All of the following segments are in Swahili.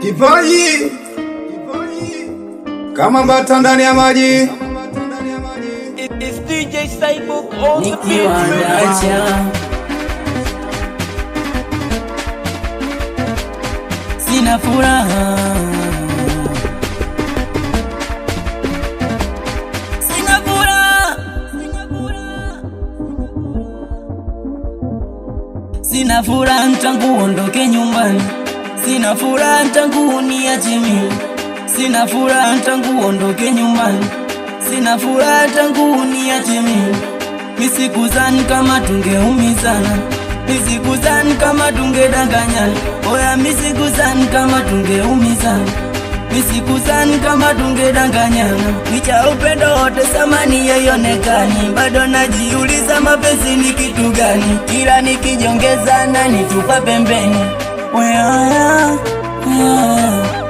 Kipaji kama bata ndani ya maji. It's DJ Cyborg on the beat. Sina furaha, sina furaha, sina furaha tangu ondoke nyumbani, sina furaha tangu uniache mimi, sina furaha tangu ondoke nyumbani, sina furaha tangu uniache mimi. Misikuzani kama tungeumizana, misikuzani kama tungedanganyana, oya misikuzani kama tungeumizana, misikuzani kama tungedanganyana. Licha upendo wote samani yaionekani, bado najiuliza mapenzi ni kitu gani? Kila nikijongezana nitupa pembeni, oya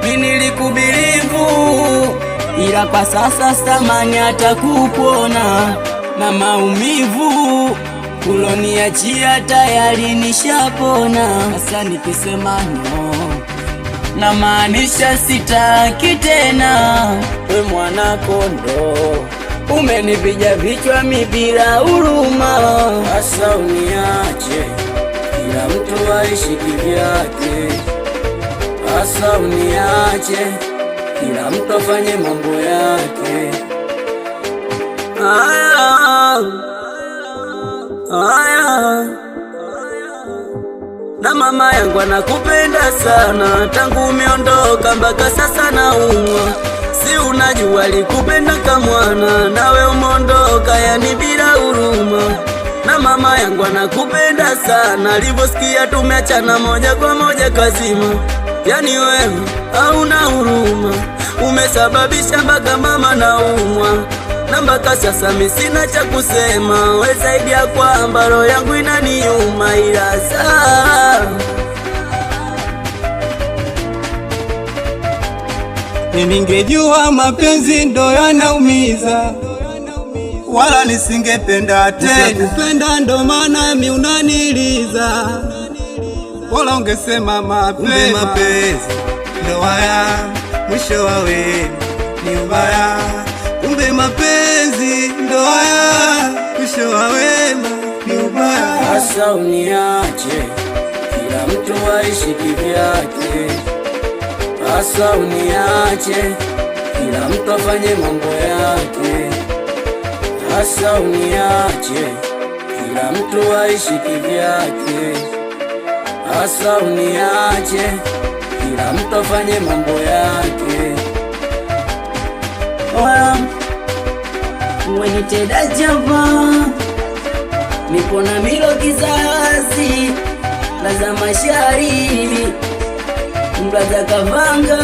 mimi nilikubirivu, ila kwa sasa samani hata kukuona na maumivu uloniachia tayari nishapona. Sasa nikisema no na maanisha sitaki tena. We mwana kondo, umenipija vichwa mibila huruma. Sasa uniache, kila mtu aishi kivyake. Sasa uniache, kila mtu afanye mambo yake. Na mama yangu anakupenda sana, tangu umeondoka mpaka sasa naumwa. Si unajua alikupenda kamwana, nawe umeondoka yani bila huruma. Na mama yangu anakupenda sana, alivyosikia tumeachana moja kwa moja kazima. Yani wewe hauna huruma, umesababisha mpaka mama naumwa. Na mpaka sasa mimi sina cha kusema, we zaidi ya kwamba roho yangu inaniuma. Ila saa ningejua mapenzi ndo yanaumiza, wala nisingependa tena. Kupenda ndo maana mimi unaniliza, wala ungesema mapenzi ndo haya mwisho wa wewe ni ubaya. Kumbe mapenzi ndo haya mwisho wa wema ni ubaya. Sasa uniache, kila mtu aishi kivyake. Sasa uniache, kila mtu afanye mambo yake. Sasa uniache, kila mtu aishi kivyake. Sasa uniache, kila mtu afanye mambo yake. Wenitenda java, nipo na milo kizazi laza mashari, mlaza kavanga